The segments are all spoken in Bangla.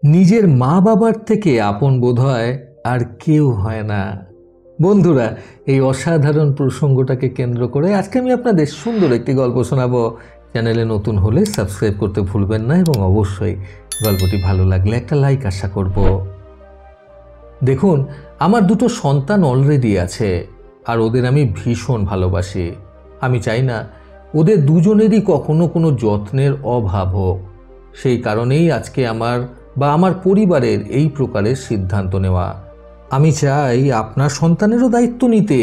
নিজের মা বাবার থেকে আপন বোধ হয় আর কেউ হয় না। বন্ধুরা, এই অসাধারণ প্রসঙ্গটাকে কেন্দ্র করে আজকে আমি আপনাদের সুন্দর একটি গল্প শোনাবো। চ্যানেলে নতুন হলে সাবস্ক্রাইব করতে ভুলবেন না এবং অবশ্যই গল্পটি ভালো লাগলে একটা লাইক আশা করব। দেখুন, আমার দুটো সন্তান অলরেডি আছে আর ওদের আমি ভীষণ ভালোবাসি। আমি চাই না ওদের দুজনেরই কখনো কোনো যত্নের অভাব হোক। সেই কারণেই আজকে আমার পরিবারের এই প্রকারের সিদ্ধান্ত নেওয়া। আমি চাই আপনার সন্তানেরও দায়িত্ব নিতে,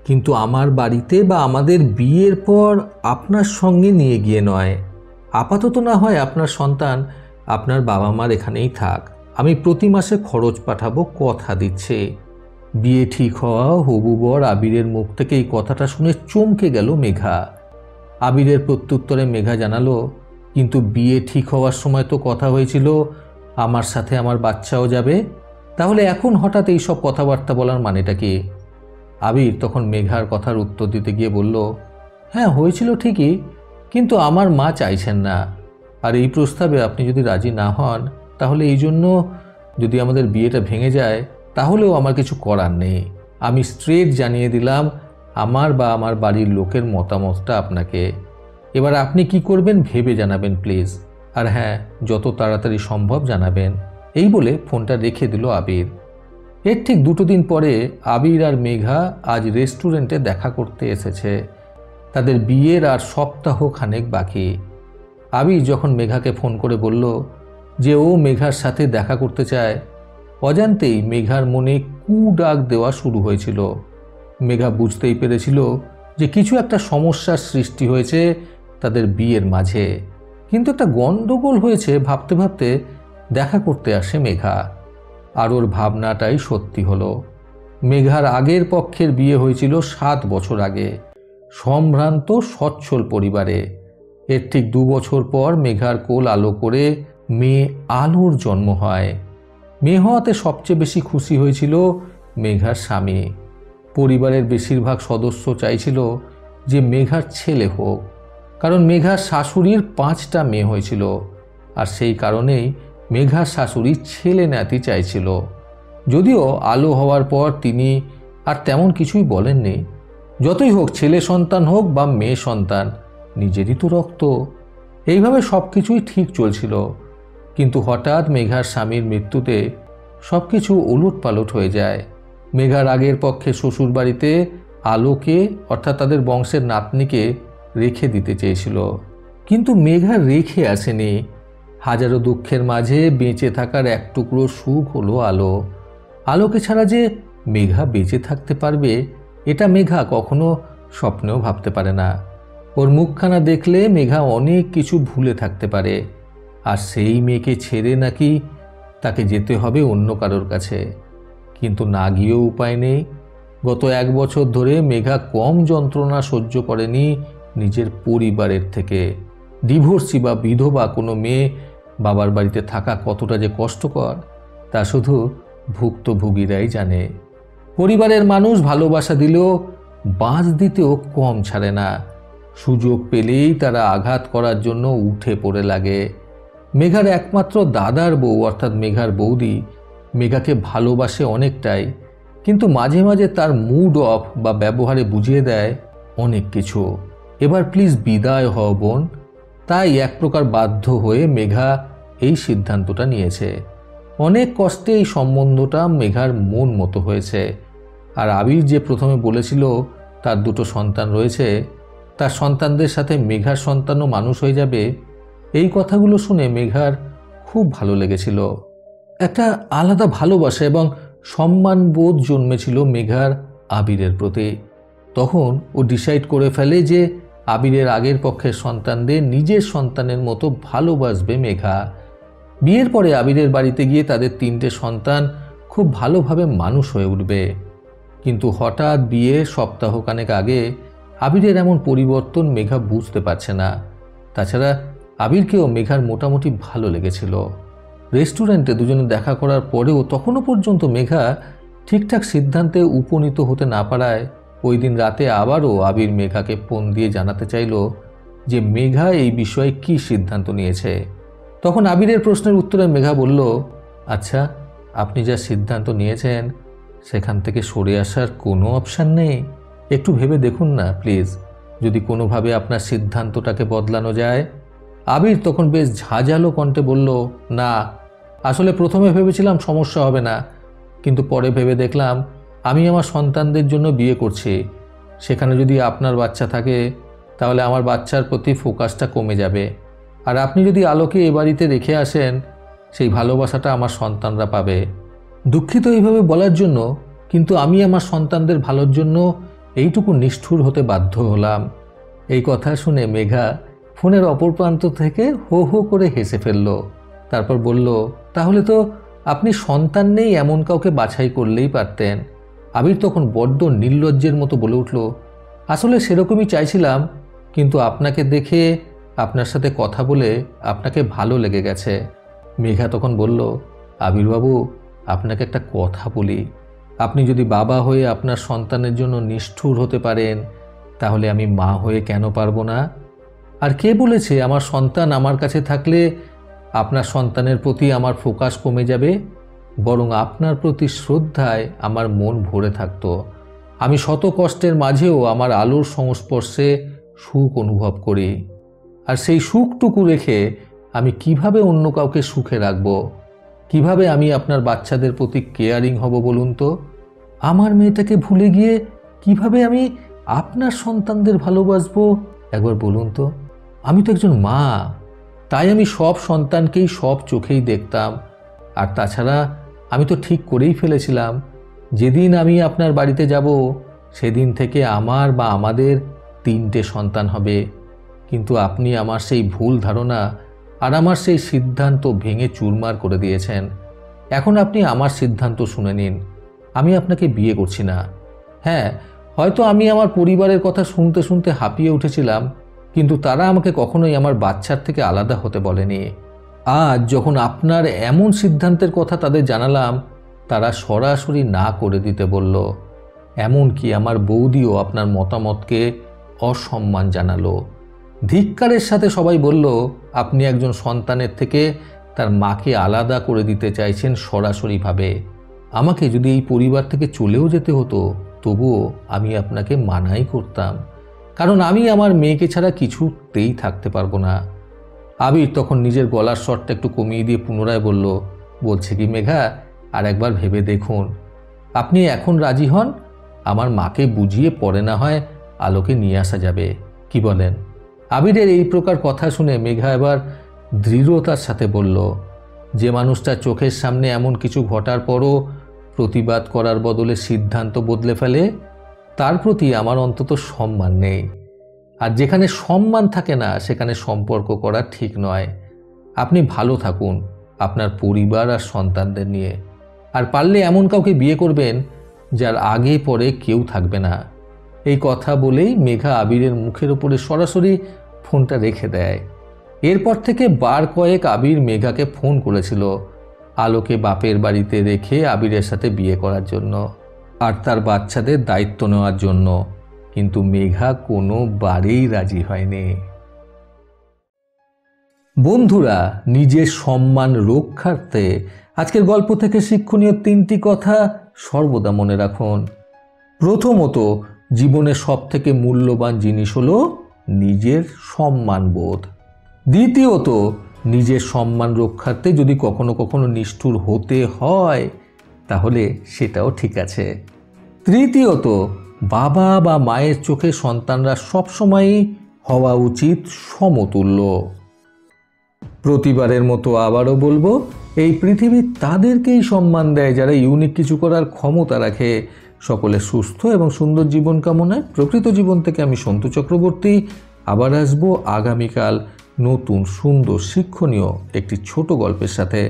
কিন্তু আমার বাড়িতে বা আমাদের বিয়ের পর আপনার সঙ্গে নিয়ে গিয়ে নয়। আপাতত না হয় আপনার সন্তান আপনার বাবা মার এখানেই থাক। আমি প্রতি মাসে খরচ পাঠাবো, কথা দিচ্ছে। বিয়ে ঠিক হওয়া হবু বর আবিরের মুখ থেকে এই কথাটা শুনে চমকে গেল মেঘা। আবিরের প্রত্যুত্তরে মেঘা জানালো, কিন্তু বিয়ে ঠিক হওয়ার সময় তো কথা হয়েছিল আমার সাথে আমার বাচ্চাও যাবে, তাহলে এখন হঠাৎ এই সব কথাবার্তা বলার মানেটা কি? আবির তখন মেঘার কথার উত্তর দিতে গিয়ে বলল, হ্যাঁ হয়েছিল ঠিকই, কিন্তু আমার মা চাইছেন না। আর এই প্রস্তাবে আপনি যদি রাজি না হন, তাহলে এই জন্য যদি আমাদের বিয়েটা ভেঙে যায় তাহলেও আমার কিছু করার নেই। আমি স্ট্রেট জানিয়ে দিলাম আমার বাড়ির লোকের মতামতটা আপনাকে। এবার আপনি কি করবেন ভেবে জানাবেন প্লিজ। আর হ্যাঁ, যত তাড়াতাড়ি সম্ভব জানাবেন। এই বলে ফোনটা রেখে দিল আবির। এর ঠিক 2 দিন পরে আবির আর মেঘা আজ রেস্টুরেন্টে দেখা করতে এসেছে। তাদের বিয়ের আর সপ্তাহ খানেক বাকি। আবির যখন মেঘাকে ফোন করে বলল যে ও মেঘার সাথে দেখা করতে চায়, অজান্তেই মেঘার মনে কু ডাক দেওয়া শুরু হয়েছিল। মেঘা বুঝতেই পেরেছিল যে কিছু একটা সমস্যার সৃষ্টি হয়েছে তাদের বিয়ের মাঝে। কিন্তু একটা গন্ডগোল হয়েছে ভাবতে ভাবতে দেখা করতে আসে মেঘা। আর ওর ভাবনাটাই সত্যি হলো। মেঘার আগের পক্ষের বিয়ে হয়েছিল 7 বছর আগে, সম্ভ্রান্ত সচ্ছল পরিবারে। এর ঠিক 2 বছর পর মেঘার কোল আলো করে মেয়ে আলোর জন্ম হয়। মেয়ে হওয়াতে সবচেয়ে বেশি খুশি হয়েছিল মেঘার স্বামী। পরিবারের বেশিরভাগ সদস্য চাইছিল যে মেঘার ছেলে হোক, কারণ মেঘার শাশুড়ির 5টা মেয়ে হয়েছিল। আর সেই কারণেই মেঘার শাশুড়ি ছেলে নাতি চাইছিল। যদিও আলো হওয়ার পর তিনি আর তেমন কিছুই বলেননি। যতই হোক, ছেলে সন্তান হোক বা মেয়ে সন্তান, নিজেরই তো রক্ত। এইভাবে সব কিছুই ঠিক চলছিল। কিন্তু হঠাৎ মেঘার স্বামীর মৃত্যুতে সব কিছু ওলটপালট হয়ে যায়। মেঘার আগের পক্ষে শ্বশুরবাড়িতে আলোকে, অর্থাৎ তাদের বংশের নাতনিকে রেখে দিতে চেয়েছিল, কিন্তু মেঘা রেখে আসেনি। হাজারো দুঃখের মাঝে বেঁচে থাকার এক টুকরো সুখ হলো আলো। আলোকে ছাড়া যে মেঘা বেঁচে থাকতে পারবে, এটা মেঘা কখনো স্বপ্নেও ভাবতে পারে না। ওর মুখখানা দেখলে মেঘা অনেক কিছু ভুলে থাকতে পারে। আর সেই মেয়েকে ছেড়ে নাকি তাকে যেতে হবে অন্য কারোর কাছে। কিন্তু না গিয়েও উপায় নেই। গত 1 বছর ধরে মেঘা কম যন্ত্রণা সহ্য করেনি নিজের পরিবারের থেকে। ডিভোর্সি বা বিধবা কোনো মেয়ে বাবার বাড়িতে থাকা কতটা যে কষ্টকর, তা শুধু ভুক্তভোগীরাই জানে। পরিবারের মানুষ ভালোবাসা দিলেও বাঁশ দিতেও কম ছাড়ে না। সুযোগ পেলেই তারা আঘাত করার জন্য উঠে পড়ে লাগে। মেঘার একমাত্র দাদার বউ, অর্থাৎ মেঘার বৌদি, মেঘাকে ভালোবাসে অনেকটাই, কিন্তু মাঝে মাঝে তার মুড অফ বা ব্যবহারে বুঝিয়ে দেয় অনেক কিছু। এবার প্লিজ বিদায় হও বোন। তাই এক প্রকার বাধ্য হয়ে মেঘা এই সিদ্ধান্তটা নিয়েছে। অনেক কষ্টে এই সম্বন্ধটা মেঘার মন মতো হয়েছে। আর আবির যে প্রথমে বলেছিল তার 2টো সন্তান রয়েছে, তার সন্তানদের সাথে মেঘার সন্তানও মানুষ হয়ে যাবে, এই কথাগুলো শুনে মেঘার খুব ভালো লেগেছিল। একটা আলাদা ভালোবাসা এবং সম্মানবোধ জন্মেছিল মেঘার আবিরের প্রতি। তখন ও ডিসাইড করে ফেলে যে আবিরের আগের পক্ষের সন্তানদের নিজের সন্তানের মতো ভালোবাসবে মেঘা। বিয়ের পরে আবিরের বাড়িতে গিয়ে তাদের 3টে সন্তান খুব ভালোভাবে মানুষ হয়ে উঠবে। কিন্তু হঠাৎ বিয়ের সপ্তাহখানেক আগে আবিরের এমন পরিবর্তন মেঘা বুঝতে পারছে না। তাছাড়া আবিরকেও মেঘার মোটামুটি ভালো লেগেছিল। রেস্টুরেন্টে দুজনে দেখা করার পরেও তখনও পর্যন্ত মেঘা ঠিকঠাক সিদ্ধান্তে উপনীত হতে না পারায় ওই দিন রাতে আবারও আবির মেঘাকে ফোন দিয়ে জানাতে চাইল যে মেঘা এই বিষয়ে কী সিদ্ধান্ত নিয়েছে। তখন আবিরের প্রশ্নের উত্তরে মেঘা বলল, আচ্ছা, আপনি যা সিদ্ধান্ত নিয়েছেন সেখান থেকে সরে আসার কোনো অপশান নেই? একটু ভেবে দেখুন না প্লিজ, যদি কোনোভাবে আপনার সিদ্ধান্তটাকে বদলানো যায়। আবির তখন বেশ ঝাঁঝালো কণ্ঠে বলল, না, আসলে প্রথমে ভেবেছিলাম সমস্যা হবে না, কিন্তু পরে ভেবে দেখলাম আমি আমার সন্তানদের জন্য বিয়ে করছি। সেখানে যদি আপনার বাচ্চা থাকে তাহলে আমার বাচ্চার প্রতি ফোকাসটা কমে যাবে, আর আপনি যদি আলোকে এ বাড়িতে রেখে আসেন সেই ভালোবাসাটা আমার সন্তানরা পাবে। দুঃখিত এইভাবে বলার জন্য, কিন্তু আমি আমার সন্তানদের ভালোর জন্য এইটুকু নিষ্ঠুর হতে বাধ্য হলাম। এই কথা শুনে মেঘা ফোনের অপর প্রান্ত থেকে হো হো করে হেসে ফেলল। তারপর বলল, তাহলে তো আপনি সন্তান নেই এমন কাউকে বাছাই করলেই পারতেন। আবির তখন বড্ড নির্লজ্জের মতো বলে উঠল, আসলে সেরকমই চাইছিলাম, কিন্তু আপনাকে দেখে, আপনার সাথে কথা বলে আপনাকে ভালো লেগে গেছে। মেঘা তখন বলল, আবিরবাবু, আপনাকে একটা কথা বলি, আপনি যদি বাবা হয়ে আপনার সন্তানের জন্য নিষ্ঠুর হতে পারেন, তাহলে আমি মা হয়ে কেন পারবো না? আর কে বলেছে আমার সন্তান আমার কাছে থাকলে আপনার সন্তানের প্রতি আমার ফোকাস কমে যাবে? বরং আপনার প্রতি শ্রদ্ধায় আমার মন ভরে থাকত। আমি শত কষ্টের মাঝেও আমার আলোর সংস্পর্শে সুখ অনুভব করি, আর সেই সুখটুকু রেখে আমি কিভাবে অন্য কাউকে সুখে রাখব? কিভাবে আমি আপনার বাচ্চাদের প্রতি কেয়ারিং হব বলুন তো? আমার মেয়েটাকে ভুলে গিয়ে কিভাবে আমি আপনার সন্তানদের ভালোবাসবো একবার বলুন তো? আমি তো একজন মা, তাই আমি সব সন্তানকেই সব চোখেই দেখতাম। আর তাছাড়া আমি তো ঠিক করেই ফেলেছিলাম, যেদিন আমি আপনার বাড়িতে যাব সেদিন থেকে আমার বা আমাদের 3টে সন্তান হবে। কিন্তু আপনি আমার সেই ভুল ধারণা আর আমার সেই সিদ্ধান্ত ভেঙে চুরমার করে দিয়েছেন। এখন আপনি আমার সিদ্ধান্ত শুনে নিন। আমি আপনাকে বিয়ে করছি না। হ্যাঁ, হয়তো আমি আমার পরিবারের কথা শুনতে শুনতে হাঁপিয়ে উঠেছিলাম, কিন্তু তারা আমাকে কখনোই আমার বাচ্চার থেকে আলাদা হতে বলেনি। আজ যখন আপনার এমন সিদ্ধান্তের কথা তাদের জানালাম, তারা সরাসরি না করে দিতে বলল। এমনকি আমার বৌদিও আপনার মতামতকে অসম্মান জানালো। ধিক্কারের সাথে সবাই বলল, আপনি একজন সন্তানের থেকে তার মাকে আলাদা করে দিতে চাইছেন সরাসরিভাবে। আমাকে যদি এই পরিবার থেকে চলেও যেতে হতো, তবুও আমি আপনাকে মানাই করতাম, কারণ আমি আমার মেয়েকে ছাড়া কিছুতেই থাকতে পারবো না। আবির তখন নিজের গলার স্বরটা একটু কমিয়ে দিয়ে পুনরায় বলল, বলছে কি মেঘা, আর একবার ভেবে দেখুন। আপনি এখন রাজি হন, আমার মাকে বুঝিয়ে পরে না হয় আলোকে নিয়ে আসা যাবে, কি বলেন? আবিরের এই প্রকার কথা শুনে মেঘা এবার দৃঢ়তার সাথে বলল, যে মানুষটা চোখের সামনে এমন কিছু ঘটার পরও প্রতিবাদ করার বদলে সিদ্ধান্ত বদলে ফেলে, তার প্রতি আমার অন্তত সম্মান নেই। আর যেখানে সম্মান থাকে না সেখানে সম্পর্ক করা ঠিক নয়। আপনি ভালো থাকুন আপনার পরিবার আর সন্তানদের নিয়ে, আর পারলে এমন কাউকে বিয়ে করবেন যার আগে পরে কেউ থাকবে না। এই কথা বলেই মেঘা আবিরের মুখের উপরে সরাসরি ফোনটা রেখে দেয়। এরপর থেকে বার কয়েক আবির মেঘাকে ফোন করেছিল আলোকে বাপের বাড়িতে রেখে আবিরের সাথে বিয়ে করার জন্য আর তার বাচ্চাদের দায়িত্ব নেওয়ার জন্য, কিন্তু মেঘা কোনোবারেই রাজি হয়নি। বন্ধুরা, নিজের সম্মান রক্ষার্থে আজকের গল্প থেকে শিক্ষণীয় 3টি কথা সর্বদা মনে রাখুন। প্রথমত, জীবনের সবথেকে মূল্যবান জিনিস হলো নিজের সম্মানবোধ। দ্বিতীয়ত, নিজের সম্মান রক্ষার্থে যদি কখনো কখনো নিষ্ঠুর হতে হয় তাহলে সেটাও ঠিক আছে। তৃতীয়ত, বাবা বা মায়ের চোখে সন্তানরা সবসময়ই হওয়া উচিত সমতুল্য। প্রতিবারের মতো আবারও বলবো, এই পৃথিবী তাদেরকেই সম্মান দেয় যারা ইউনিক কিছু করার ক্ষমতা রাখে। সকলে সুস্থ এবং সুন্দর জীবন কামনায় প্রকৃত জীবন থেকে আমি সন্তু চক্রবর্তী আবার আসবো আগামীকাল নতুন সুন্দর শিক্ষণীয় একটি ছোট গল্পের সাথে।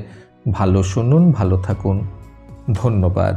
ভালো শুনুন, ভালো থাকুন। ধন্যবাদ।